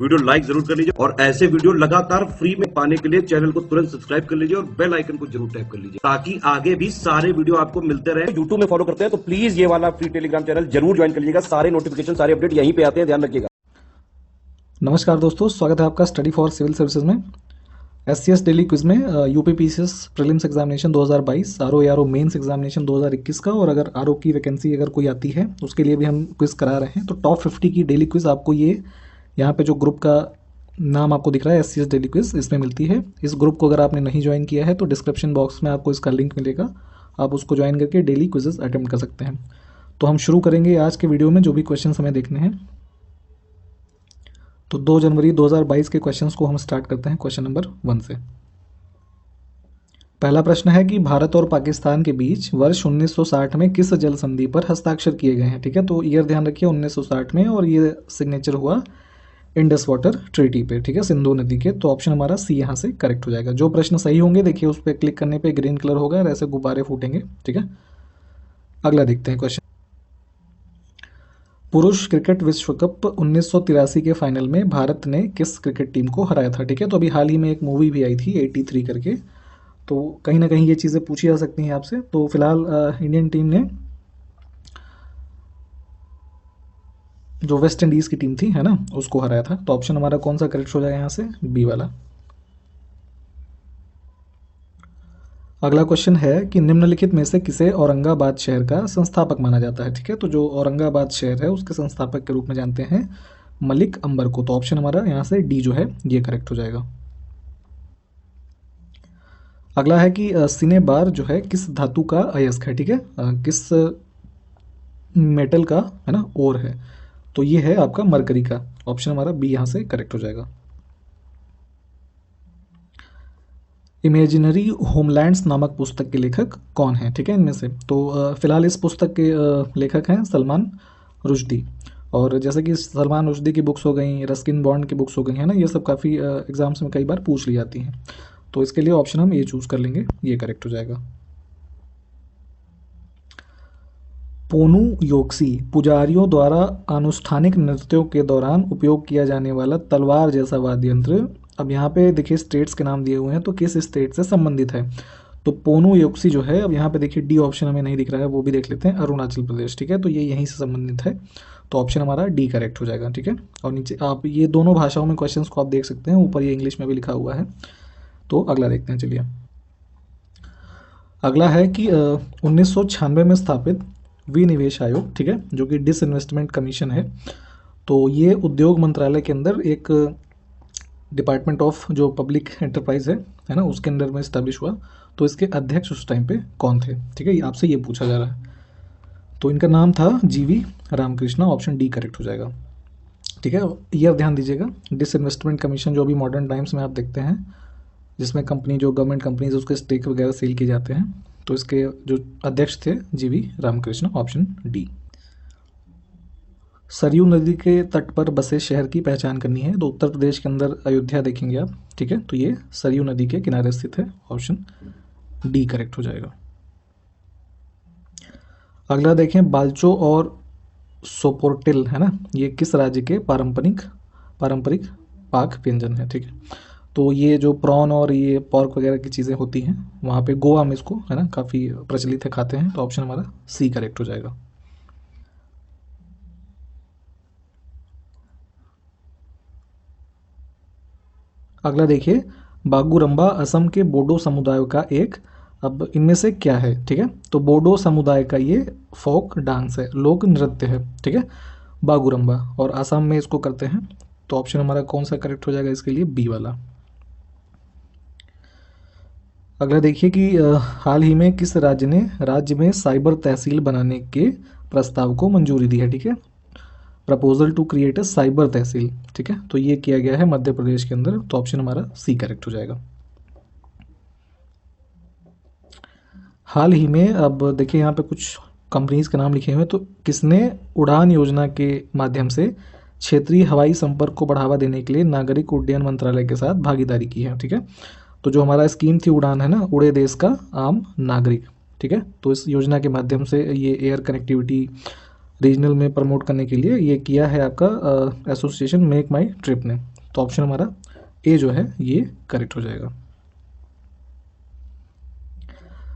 Video like जरूर कर लीजिए और ऐसे वीडियो लगातार फ्री में पाने के लिए चैनल को तुरंत सब्सक्राइब कर लीजिए और बेल आइकन को जरूर टैप कर लीजिए ताकि आगे भी सारे वीडियो आपको मिलते रहे। यूट्यूब में फॉलो करते हैं तो प्लीज ये वाला फ्री टेलीग्राम चैनल जरूर ज्वाइन कर लीजिएगा। सारे नोटिफिकेशन सारे अपडेट यहीं पे आते हैं, ध्यान रखिएगा। नमस्कार दोस्तों, स्वागत है आपका स्टडी फॉर सिविल सर्विसेज में। SCS डेली क्विज में UPPCS prelims examination 2022, RO mains examination 2021 का, और अगर RO की वैकेंसी अगर कोई आती है उसके लिए भी हम क्विज करा रहे हैं। तो टॉप 50 की डेली क्विज आपको ये यहाँ पे जो ग्रुप का नाम आपको दिख रहा है SCS डेली क्विज, इसमें मिलती है। इस ग्रुप को अगर आपने नहीं ज्वाइन किया है तो डिस्क्रिप्शन बॉक्स में आपको इसका लिंक मिलेगा, आप उसको ज्वाइन करके डेली क्विजेज अटेम्प्ट कर सकते हैं। तो हम शुरू करेंगे आज के वीडियो में जो भी क्वेश्चन हमें देखने हैं। तो 2 जनवरी 2022 के क्वेश्चंस को हम स्टार्ट करते हैं क्वेश्चन नंबर 1 से। पहला प्रश्न है कि भारत और पाकिस्तान के बीच वर्ष 1960 में किस जल संधि पर हस्ताक्षर किए गए हैं। ठीक है, तो ईयर ध्यान रखिए 1960 में, और ये सिग्नेचर हुआ इंडस वाटर ट्रीटी पे। ठीक है, सिंधु नदी के। तो ऑप्शन हमारा सी यहाँ से करेक्ट हो जाएगा। जो प्रश्न सही होंगे देखिए उस पर क्लिक करने पे ग्रीन कलर होगा और ऐसे गुब्बारे फूटेंगे। ठीक है, अगला देखते हैं क्वेश्चन। पुरुष क्रिकेट विश्व कप 1983 के फाइनल में भारत ने किस क्रिकेट टीम को हराया था। ठीक है, तो अभी हाल ही में एक मूवी भी आई थी 83 करके, तो कहीं ना कहीं ये चीज़ें पूछी जा सकती हैं आपसे। तो फिलहाल इंडियन टीम ने जो वेस्ट इंडीज़ की टीम थी, है ना, उसको हराया था। तो ऑप्शन हमारा कौन सा करेक्ट हो जाएगा यहाँ से, बी वाला। अगला क्वेश्चन है कि निम्नलिखित में से किसे औरंगाबाद शहर का संस्थापक माना जाता है। ठीक है, तो जो औरंगाबाद शहर है उसके संस्थापक के रूप में जानते हैं मलिक अंबर को। तो ऑप्शन हमारा यहाँ से डी जो है ये करेक्ट हो जाएगा। अगला है कि सिने बार जो है किस धातु का अयस्क है। ठीक है, किस मेटल का, है ना, ओर है। तो ये है आपका मरकरी का। ऑप्शन हमारा बी यहाँ से करेक्ट हो जाएगा। इमेजिनरी होमलैंड्स नामक पुस्तक के लेखक कौन है। ठीक है, इनमें से तो फिलहाल इस पुस्तक के लेखक हैं सलमान रुश्दी। और जैसे कि सलमान रुश्दी की बुक्स हो गई, रस्किन बॉन्ड की बुक्स हो गई, है ना, ये सब काफ़ी एग्जाम्स में कई बार पूछ ली जाती हैं। तो इसके लिए ऑप्शन हम ये चूज़ कर लेंगे, ये करेक्ट हो जाएगा। पोनु योक्सी पुजारियों द्वारा अनुष्ठानिक नृत्यों के दौरान उपयोग किया जाने वाला तलवार जैसा वाद्य यंत्र। अब यहाँ पे देखिए स्टेट्स के नाम दिए हुए हैं, तो किस स्टेट से संबंधित है। तो पोनु योक्सी जो है, अब यहाँ पे देखिए डी ऑप्शन हमें नहीं दिख रहा है, वो भी देख लेते हैं, अरुणाचल प्रदेश। ठीक है, तो ये यहीं से संबंधित है। तो ऑप्शन हमारा डी करेक्ट हो जाएगा। ठीक है, और नीचे आप ये दोनों भाषाओं में क्वेश्चंस को आप देख सकते हैं, ऊपर ये इंग्लिश में भी लिखा हुआ है। तो अगला देखते हैं, चलिए। अगला है कि 1996 में स्थापित विनिवेश आयोग, ठीक है, जो कि डिसइन्वेस्टमेंट कमीशन है। तो ये उद्योग मंत्रालय के अंदर एक डिपार्टमेंट ऑफ जो पब्लिक एंटरप्राइज है ना, उसके अंदर में इस्टेब्लिश हुआ। तो इसके अध्यक्ष उस टाइम पे कौन थे। ठीक है, आपसे ये पूछा जा रहा है। तो इनका नाम था GV Ramakrishna. Option D correct हो जाएगा। ठीक है, ईयर ध्यान दीजिएगा। डिसइन्वेस्टमेंट कमीशन जो अभी मॉडर्न टाइम्स में आप देखते हैं, जिसमें कंपनी जो गवर्नमेंट कंपनीज उसके स्टेक वगैरह सेल किए जाते हैं, तो इसके जो अध्यक्ष थे GV Ramakrishna. Option D. Saryu नदी के तट पर बसे शहर की पहचान करनी है, तो उत्तर प्रदेश के अंदर अयोध्या देखेंगे आप। ठीक है, तो ये सरयू नदी के किनारे स्थित है। ऑप्शन डी करेक्ट हो जाएगा। अगला देखें, बाल्चो और सोपोर्टिल, है ना, ये किस राज्य के पारंपरिक पाक व्यंजन है। ठीक है, तो ये जो प्रॉन और ये पॉर्क वगैरह की चीज़ें होती हैं वहाँ पे गोवा में इसको, है ना, काफ़ी प्रचलित है, खाते हैं। तो ऑप्शन हमारा सी करेक्ट हो जाएगा। अगला देखिए, बागुरम्बा असम के बोडो समुदाय का एक, अब इनमें से क्या है। ठीक है, तो बोडो समुदाय का ये फोक डांस है, लोक नृत्य है। ठीक है, बागुरम्बा, और असम में इसको करते हैं। तो ऑप्शन हमारा कौन सा करेक्ट हो जाएगा इसके लिए, बी वाला। अगला देखिए कि हाल ही में किस राज्य ने राज्य में साइबर तहसील बनाने के प्रस्ताव को मंजूरी दी है। ठीक है, proposal to create a cyber tehsil. ठीक है, तो ये किया गया है मध्य प्रदेश के अंदर। तो ऑप्शन हमारा सी करेक्ट हो जाएगा। हाल ही में, अब देखिए यहाँ पे कुछ कंपनीज के नाम लिखे हुए हैं, तो किसने उड़ान योजना के माध्यम से क्षेत्रीय हवाई संपर्क को बढ़ावा देने के लिए नागरिक उड्डयन मंत्रालय के साथ भागीदारी की है। ठीक है, तो जो हमारा स्कीम थी उड़ान, है ना, उड़े देश का आम नागरिक। ठीक है, तो इस योजना के माध्यम से ये एयर कनेक्टिविटी रीजनल में प्रमोट करने के लिए ये किया है आपका एसोसिएशन मेक माई ट्रिप ने। तो ऑप्शन हमारा ए जो है ये करेक्ट हो जाएगा।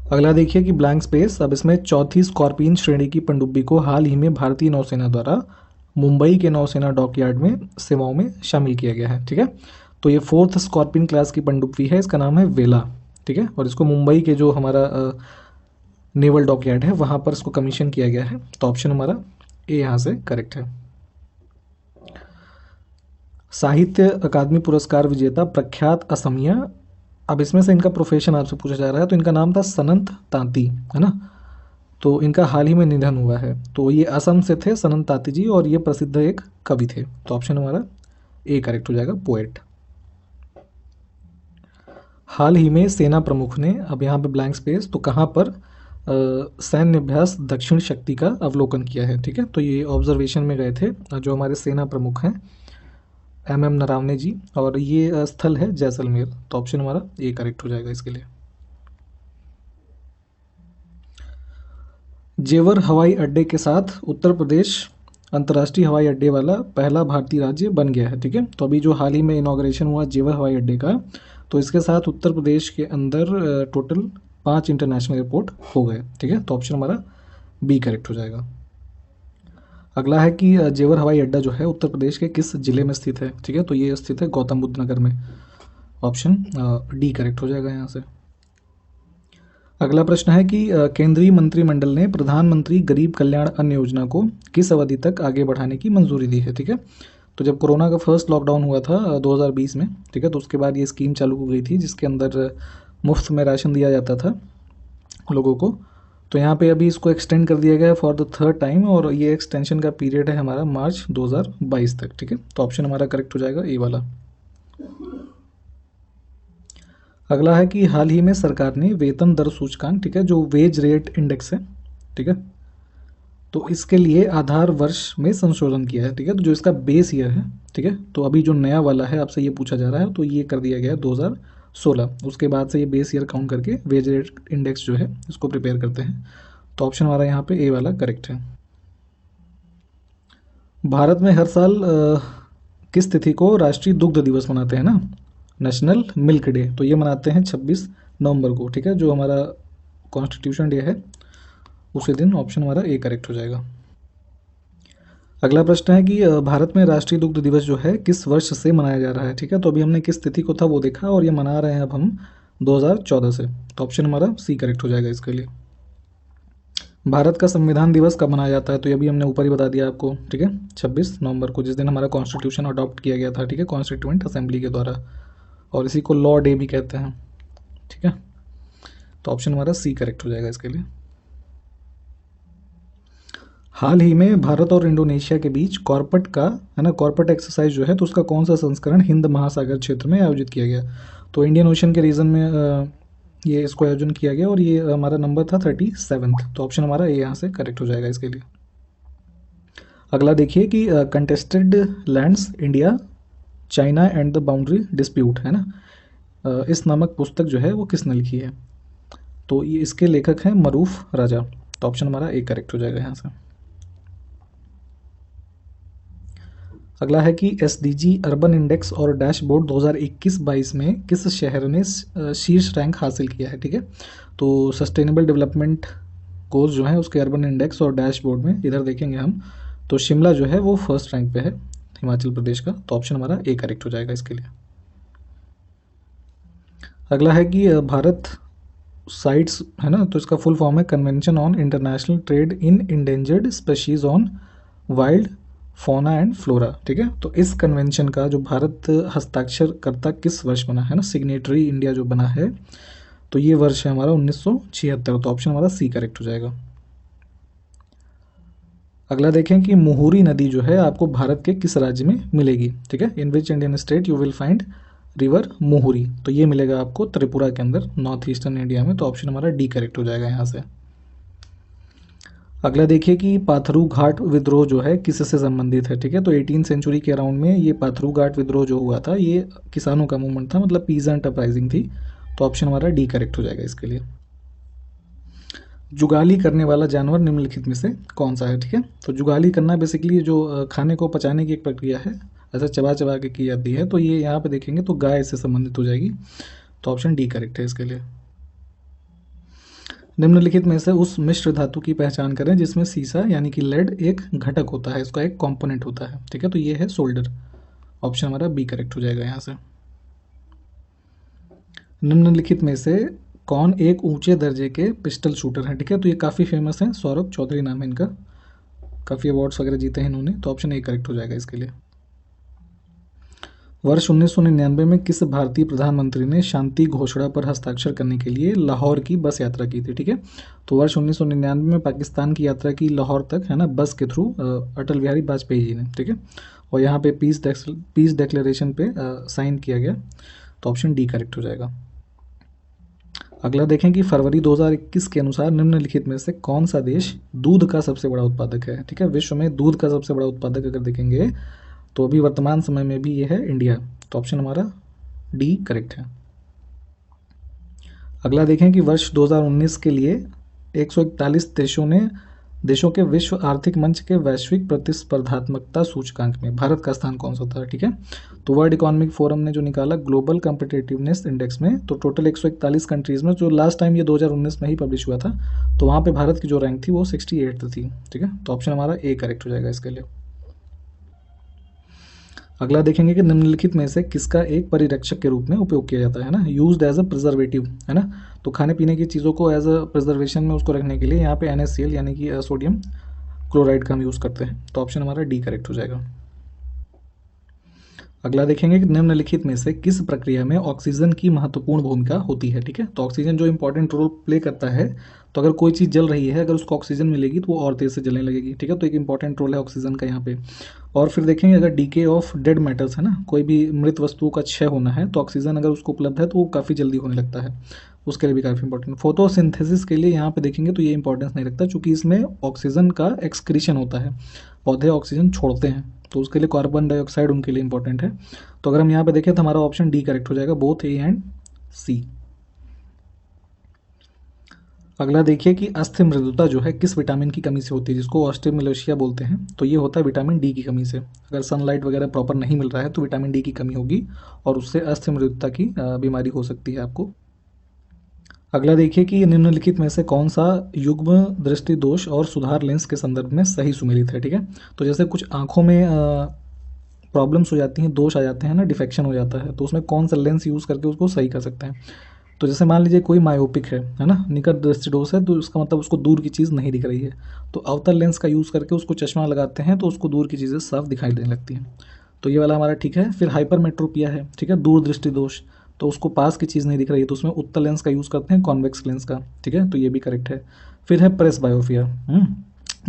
अगला देखिए कि ब्लैंक स्पेस, अब इसमें चौथी स्कॉर्पियन श्रेणी की पनडुब्बी को हाल ही में भारतीय नौसेना द्वारा मुंबई के नौसेना डॉकयार्ड में सेवाओं में शामिल किया गया है। ठीक है, तो ये फोर्थ स्कॉर्पियन क्लास की पनडुब्बी है, इसका नाम है वेला। ठीक है, और इसको मुंबई के जो हमारा नेवल डॉकयार्ड है वहाँ पर इसको कमीशन किया गया है। तो ऑप्शन हमारा ए यहाँ से करेक्ट है। साहित्य अकादमी पुरस्कार विजेता प्रख्यात असमिया, अब इसमें से इनका प्रोफेशन आपसे पूछा जा रहा है। तो इनका नाम था सनंत तांती, है ना। तो इनका हाल ही में निधन हुआ है। तो ये असम से थे सनंत तांती जी, और ये प्रसिद्ध एक कवि थे। तो ऑप्शन हमारा ए करेक्ट हो जाएगा, पोएट। हाल ही में सेना प्रमुख ने, अब यहाँ पे ब्लैंक स्पेस, तो कहाँ पर सैन्य अभ्यास दक्षिण शक्ति का अवलोकन किया है। ठीक है, तो ये ऑब्जर्वेशन में गए थे जो हमारे सेना प्रमुख हैं MM नरावने जी, और ये स्थल है जैसलमेर। तो ऑप्शन हमारा ए करेक्ट हो जाएगा इसके लिए। जेवर हवाई अड्डे के साथ उत्तर प्रदेश अंतर्राष्ट्रीय हवाई अड्डे वाला पहला भारतीय राज्य बन गया है। ठीक है, तो अभी जो हाल ही में इनॉग्रेशन हुआ जेवर हवाई अड्डे का, तो इसके साथ उत्तर प्रदेश के अंदर टोटल 5 इंटरनेशनल एयरपोर्ट हो गए। ठीक है, तो ऑप्शन हमारा बी करेक्ट हो जाएगा। अगला है कि जेवर हवाई अड्डा जो है उत्तर प्रदेश के किस जिले में स्थित है। ठीक है, तो ये स्थित है गौतम बुद्ध नगर में। ऑप्शन डी करेक्ट हो जाएगा यहाँ से। अगला प्रश्न है कि केंद्रीय मंत्रिमंडल ने प्रधानमंत्री गरीब कल्याण अन्न योजना को किस अवधि तक आगे बढ़ाने की मंजूरी दी है। ठीक है, तो जब कोरोना का फर्स्ट लॉकडाउन हुआ था 2020 में, ठीक है, तो उसके बाद ये स्कीम चालू हो गई थी जिसके अंदर मुफ्त में राशन दिया जाता था लोगों को। तो यहाँ पे अभी इसको एक्सटेंड कर दिया गया है फॉर द थर्ड टाइम, और ये एक्सटेंशन का पीरियड है हमारा मार्च 2022 तक। ठीक है, तो ऑप्शन हमारा करेक्ट हो जाएगा ए वाला। अगला है कि हाल ही में सरकार ने वेतन दर सूचकांक, ठीक है, जो वेज रेट इंडेक्स है, ठीक है, तो इसके लिए आधार वर्ष में संशोधन किया है। ठीक है, तो जो इसका बेस ईयर है, ठीक है, तो अभी जो नया वाला है आपसे ये पूछा जा रहा है, तो ये कर दिया गया है 2016। उसके बाद से ये बेस ईयर काउंट करके वेज रेट इंडेक्स जो है इसको प्रिपेयर करते हैं। तो ऑप्शन हमारा यहाँ पे ए वाला करेक्ट है। भारत में हर साल किस तिथि को राष्ट्रीय दुग्ध दिवस मनाते हैं ना, नेशनल मिल्क डे, तो ये मनाते हैं 26 नवंबर को। ठीक है, जो हमारा कॉन्स्टिट्यूशन डे है उसी दिन। ऑप्शन हमारा ए करेक्ट हो जाएगा। अगला प्रश्न है कि भारत में राष्ट्रीय दुग्ध दिवस जो है किस वर्ष से मनाया जा रहा है। ठीक है, तो अभी हमने किस तिथि को था वो देखा, और ये मना रहे हैं अब हम 2014 से। तो ऑप्शन हमारा सी करेक्ट हो जाएगा इसके लिए। भारत का संविधान दिवस कब मनाया जाता है, तो ये भी हमने ऊपर ही बता दिया आपको। ठीक है, 26 नवंबर को, जिस दिन हमारा कॉन्स्टिट्यूशन अडॉप्ट किया गया था। ठीक है, कॉन्स्टिट्यूएंट असेंबली के द्वारा, और इसी को लॉ डे भी कहते हैं। ठीक है, तो ऑप्शन हमारा सी करेक्ट हो जाएगा इसके लिए। हाल ही में भारत और इंडोनेशिया के बीच कॉर्पेट का, है ना, कॉर्पेट एक्सरसाइज जो है, तो उसका कौन सा संस्करण हिंद महासागर क्षेत्र में आयोजित किया गया। तो इंडियन ओशन के रीजन में ये इसको आयोजन किया गया, और ये हमारा नंबर था 37। तो ऑप्शन हमारा ए यहाँ से करेक्ट हो जाएगा इसके लिए। अगला देखिए कि contested lands India China and the boundary dispute, है ना, इस नामक पुस्तक जो है वो किसने लिखी है। तो ये इसके लेखक हैं मरूफ राजा। तो ऑप्शन हमारा ए करेक्ट हो जाएगा यहाँ से। अगला है कि SDG अर्बन इंडेक्स और डैशबोर्ड 2021-22 में किस शहर ने शीर्ष रैंक हासिल किया है। ठीक है, तो सस्टेनेबल डेवलपमेंट गोल्स जो हैं उसके अर्बन इंडेक्स और डैशबोर्ड में इधर देखेंगे हम, तो शिमला जो है वो फर्स्ट रैंक पे है हिमाचल प्रदेश का। तो ऑप्शन हमारा ए करेक्ट हो जाएगा इसके लिए। अगला है कि भारत साइट्स, है ना, तो इसका फुल फॉर्म है convention on international trade in endangered species on wild fauna and flora. ठीक है, तो इस कन्वेंशन का जो भारत हस्ताक्षरकर्ता किस वर्ष बना है ना, सिग्नेटरी इंडिया जो बना है, तो ये वर्ष है हमारा 1976। तो ऑप्शन हमारा सी करेक्ट हो जाएगा। अगला देखें कि मुहुरी नदी जो है आपको भारत के किस राज्य में मिलेगी। ठीक है, in which Indian state you will find river Muhuri, तो ये मिलेगा आपको त्रिपुरा के अंदर, नॉर्थ ईस्टर्न इंडिया में। तो ऑप्शन हमारा डी करेक्ट हो जाएगा यहाँ से। अगला देखिए कि पाथरू घाट विद्रोह जो है किससे संबंधित है। ठीक है, तो 18वीं सेंचुरी के अराउंड में ये पाथरू घाट विद्रोह जो हुआ था ये किसानों का मूवमेंट था, मतलब पीजेंट अपराइजिंग थी। तो ऑप्शन हमारा डी करेक्ट हो जाएगा इसके लिए। जुगाली करने वाला जानवर निम्नलिखित में से कौन सा है, ठीक है। तो जुगाली करना बेसिकली जो खाने को पचाने की एक प्रक्रिया है, ऐसा चबा चबा के की जाती है, तो ये यहाँ पे देखेंगे तो गाय से संबंधित हो जाएगी। तो ऑप्शन डी करेक्ट है इसके लिए। निम्नलिखित में से उस मिश्र धातु की पहचान करें जिसमें सीसा यानी कि लेड एक घटक होता है, इसका एक कंपोनेंट होता है, ठीक है। तो ये है सोल्डर। ऑप्शन हमारा बी करेक्ट हो जाएगा यहाँ से। निम्नलिखित में से कौन एक ऊंचे दर्जे के पिस्टल शूटर हैं, ठीक है। तो ये काफ़ी फेमस हैं, सौरभ चौधरी नाम है इनका, काफ़ी अवार्ड्स वगैरह जीते हैं इन्होंने। तो ऑप्शन ए करेक्ट हो जाएगा इसके लिए। वर्ष 1999 में किस भारतीय प्रधानमंत्री ने शांति घोषणा पर हस्ताक्षर करने के लिए लाहौर की बस यात्रा की थी, ठीक है। तो वर्ष 1999 में पाकिस्तान की यात्रा की लाहौर तक, है ना, बस के थ्रू अटल बिहारी वाजपेयी जी ने, ठीक है। और यहाँ पे पीस डिक्लेरेशन पे साइन किया गया। तो ऑप्शन डी करेक्ट हो जाएगा। अगला देखें कि फरवरी 2021 के अनुसार निम्नलिखित में से कौन सा देश दूध का सबसे बड़ा उत्पादक है, ठीक है। विश्व में दूध का सबसे बड़ा उत्पादक अगर देखेंगे तो अभी वर्तमान समय में भी ये है इंडिया। तो ऑप्शन हमारा डी करेक्ट है। अगला देखें कि वर्ष 2019 के लिए 141 देशों के विश्व आर्थिक मंच के वैश्विक प्रतिस्पर्धात्मकता सूचकांक में भारत का स्थान कौन सा था, ठीक है। तो वर्ल्ड इकोनॉमिक फोरम ने जो निकाला ग्लोबल कॉम्पिटिटिवनेस इंडेक्स में, तो टोटल 141 कंट्रीज में, जो लास्ट टाइम ये 2019 में ही पब्लिश हुआ था, तो वहाँ पे भारत की जो रैंक थी वो 68 थी, ठीक है। तो ऑप्शन हमारा ए करेक्ट हो जाएगा इसके लिए। अगला देखेंगे कि निम्नलिखित में से किसका एक परिरक्षक के रूप में उपयोग किया जाता है ना, यूज्ड एज अ प्रिजर्वेटिव, है ना। तो खाने पीने की चीज़ों को एज अ प्रिजर्वेशन में उसको रखने के लिए यहाँ पे NaCl यानी कि सोडियम क्लोराइड का हम यूज़ करते हैं। तो ऑप्शन हमारा डी करेक्ट हो जाएगा। अगला देखेंगे कि निम्नलिखित में से किस प्रक्रिया में ऑक्सीजन की महत्वपूर्ण भूमिका होती है, ठीक है। तो ऑक्सीजन जो इंपॉर्टेंट रोल प्ले करता है, तो अगर कोई चीज़ जल रही है, अगर उसको ऑक्सीजन मिलेगी तो वो और तेज़ से जलने लगेगी, ठीक है। तो एक इंपॉर्टेंट रोल है ऑक्सीजन का यहाँ पे। और फिर देखेंगे अगर डीके ऑफ डेड मेटल्स, है ना, कोई भी मृत वस्तुओं का क्षय होना है, तो ऑक्सीजन अगर उसको उपलब्ध है तो वो काफ़ी जल्दी होने लगता है, उसके लिए भी काफ़ी इंपॉर्टेंट। फोटोसिंथेसिस के लिए यहाँ पे देखेंगे तो ये इंपॉर्टेंस नहीं रखता, चूँकि इसमें ऑक्सीजन का एक्सक्रीशन होता है, पौधे ऑक्सीजन छोड़ते हैं, तो उसके लिए कार्बन डाइऑक्साइड उनके लिए इंपॉर्टेंट है। तो अगर हम यहाँ पे देखें तो हमारा ऑप्शन डी करेक्ट हो जाएगा, बोथ ए एंड सी। अगला देखिए कि अस्थि मृदुता जो है किस विटामिन की कमी से होती है, जिसको ऑस्टियोमलेशिया बोलते हैं। तो ये होता है विटामिन डी की कमी से। अगर सनलाइट वगैरह प्रॉपर नहीं मिल रहा है तो विटामिन डी की कमी होगी और उससे अस्थि मृदुता की बीमारी हो सकती है आपको। अगला देखिए कि निम्नलिखित में से कौन सा युग्म दृष्टि दोष और सुधार लेंस के संदर्भ में सही सुमेलित है, ठीक है। तो जैसे कुछ आंखों में प्रॉब्लम्स हो जाती हैं, दोष आ जाते हैं ना, डिफेक्शन हो जाता है, तो उसमें कौन सा लेंस यूज़ करके उसको सही कर सकते हैं। तो जैसे मान लीजिए कोई मायोपिक है ना, निकट दृष्टि दोष है, तो उसका मतलब उसको दूर की चीज़ नहीं दिख रही है, तो अवतल लेंस का यूज़ करके उसको चश्मा लगाते हैं तो उसको दूर की चीज़ें साफ दिखाई देने लगती हैं। तो ये वाला हमारा ठीक है। फिर हाइपरमेट्रोपिया है, ठीक है, दूर दृष्टि दोष, तो उसको पास की चीज़ नहीं दिख रही है, तो उसमें उत्तल लेंस का यूज़ करते हैं, कॉन्वेक्स लेंस का, ठीक है। तो ये भी करेक्ट है। फिर है प्रेस बायोपिया,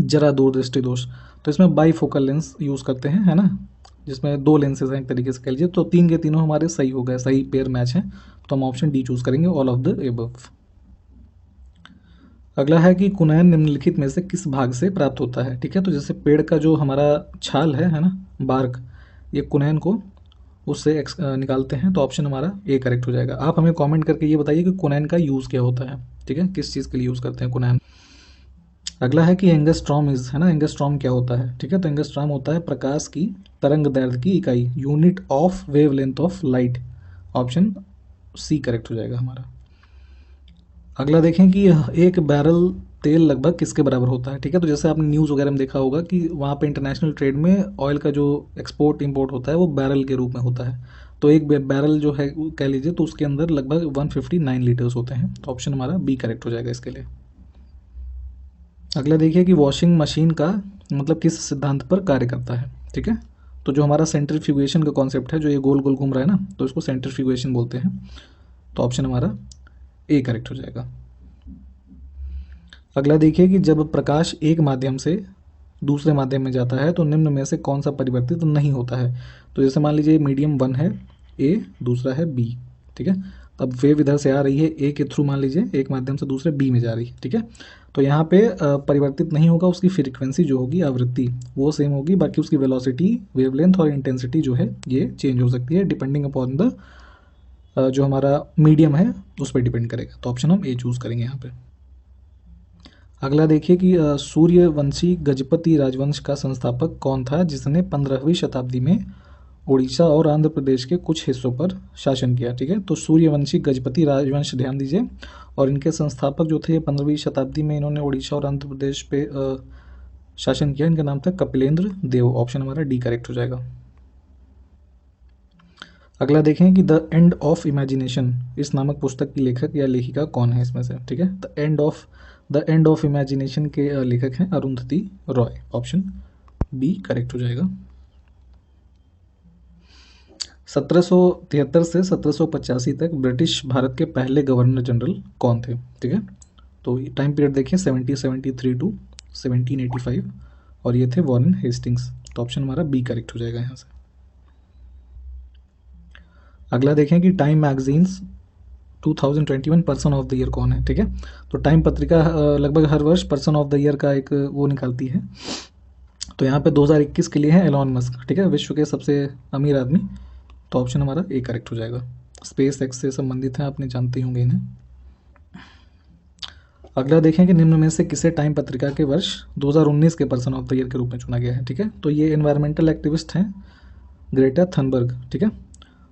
जरा दूर दृष्टि दोष, तो इसमें बाईफोकल लेंस यूज़ करते हैं, है ना, जिसमें दो लेंसेज हैं एक तरीके से कह लीजिए। तो तीन के तीनों हमारे सही हो गए, सही पेयर मैच हैं, तो हम ऑप्शन डी चूज़ करेंगे, ऑल ऑफ द एबव। अगला है कि कुनैन निम्नलिखित में से किस भाग से प्राप्त होता है, ठीक है। तो जैसे पेड़ का जो हमारा छाल है ना, बार्क, ये कुनैन को उससे निकालते हैं, तो ऑप्शन हमारा ए करेक्ट हो जाएगा। आप हमें कमेंट करके ये बताइए कि कुनैन का यूज़ क्या होता है, ठीक है, किस चीज़ के लिए यूज़ करते हैं कुनैन। अगला है कि एंगस्ट्रॉम इज, है ना, एंगस्ट्रॉम क्या होता है, ठीक है। तो एंगस्ट्रॉम होता है प्रकाश की तरंग दैर्ध्य की इकाई, unit of wavelength of light. Option C correct हो जाएगा हमारा। अगला देखें कि एक बैरल तेल लगभग किसके बराबर होता है, ठीक है। तो जैसे आपने न्यूज़ वगैरह में देखा होगा कि वहाँ पे इंटरनेशनल ट्रेड में ऑयल का जो एक्सपोर्ट इंपोर्ट होता है वो बैरल के रूप में होता है। तो एक बैरल जो है कह लीजिए तो उसके अंदर लगभग 159 लीटर्स होते हैं। तो ऑप्शन हमारा बी करेक्ट हो जाएगा इसके लिए। अगला देखिए कि वॉशिंग मशीन का मतलब किस सिद्धांत पर कार्य करता है, ठीक है। तो जो हमारा सेंट्रीफ्यूगेशन का कॉन्सेप्ट है, जो ये गोल गोल घूम रहा है ना, तो इसको सेंट्रीफ्यूगेशन बोलते हैं। तो ऑप्शन हमारा ए करेक्ट हो जाएगा। अगला देखिए कि जब प्रकाश एक माध्यम से दूसरे माध्यम में जाता है तो निम्न में से कौन सा परिवर्तित नहीं होता है। तो जैसे मान लीजिए मीडियम 1 है ए, दूसरा है बी, ठीक है। तब वेव इधर से आ रही है ए के थ्रू, मान लीजिए एक माध्यम से दूसरे बी में जा रही है, ठीक है। तो यहाँ पे परिवर्तित नहीं होगा, उसकी फ्रीक्वेंसी जो होगी, आवृत्ति, वो सेम होगी, बाकी उसकी वेलोसिटी, वेवलेंथ और इंटेंसिटी जो है ये चेंज हो सकती है डिपेंडिंग अपॉन द जो हमारा मीडियम है उस पर डिपेंड करेगा। तो ऑप्शन हम ए चूज़ करेंगे यहाँ पे। अगला देखिए कि सूर्यवंशी गजपति राजवंश का संस्थापक कौन था जिसने 15वीं शताब्दी में उड़ीसा और आंध्र प्रदेश के कुछ हिस्सों पर शासन किया। ठीक है, तो सूर्यवंशी गजपति राजवंश, ध्यान दीजिए। और इनके संस्थापक जो थे 15वीं शताब्दी में इन्होंने उड़ीसा और आंध्र प्रदेश पे शासन किया। इनका नाम था कपिलेंद्र देव। ऑप्शन हमारा डी करेक्ट हो जाएगा। अगला देखें कि द एंड ऑफ इमेजिनेशन इस नामक पुस्तक की लेखक या लेखिका कौन है इसमें से। ठीक है, द एंड ऑफ इमेजिनेशन के लेखक हैं Arundhati Roy. Option B correct हो जाएगा। 1773 से 1785 तक ब्रिटिश भारत के पहले गवर्नर जनरल कौन थे। ठीक है, तो टाइम पीरियड देखिए 1773 टू 1785 और ये थे वॉरेन हेस्टिंग्स। तो ऑप्शन हमारा बी करेक्ट हो जाएगा यहाँ से। अगला देखें कि time magazines 2021 person of the year कौन है। ठीक है, तो टाइम पत्रिका लगभग हर वर्ष पर्सन ऑफ द ईयर का एक वो निकालती है। तो यहाँ पे 2021 के लिए है एलॉन मस्क। ठीक है, विश्व के सबसे अमीर आदमी। तो ऑप्शन हमारा ए करेक्ट हो जाएगा। स्पेस एक्स से संबंधित हैं, आपने जानते होंगे इन्हें। अगला देखें कि निम्न में से किसे टाइम पत्रिका के वर्ष 2019 के पर्सन ऑफ द ईयर के रूप में चुना गया है। ठीक है, तो ये एनवायरमेंटल एक्टिविस्ट हैं ग्रेटा थनबर्ग। ठीक है,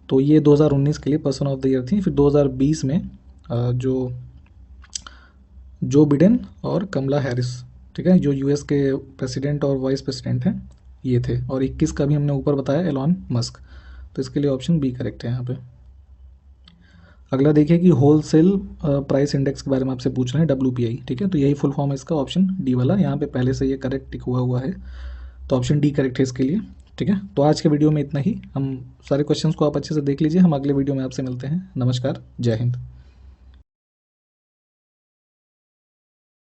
तो ये 2019 के लिए पर्सन ऑफ द ईयर थी। फिर 2020 में जो बिडेन और कमला हैरिस, ठीक है, जो यूएस के प्रेसिडेंट और वाइस प्रेसिडेंट हैं, ये थे। और 21 का भी हमने ऊपर बताया एलॉन मस्क। तो इसके लिए ऑप्शन बी करेक्ट है यहाँ पे। अगला देखिए कि होलसेल प्राइस इंडेक्स के बारे में आपसे पूछ रहे हैं, WPI। ठीक है, तो यही फुल फॉर्म है इसका, ऑप्शन डी वाला। यहाँ पे पहले से ये करेक्ट टिक हुआ है, तो ऑप्शन डी करेक्ट है इसके लिए। ठीक है, तो आज के वीडियो में इतना ही। हम सारे क्वेश्चंस को आप अच्छे से देख लीजिए। हम अगले वीडियो में आपसे मिलते हैं। नमस्कार, जय हिंद।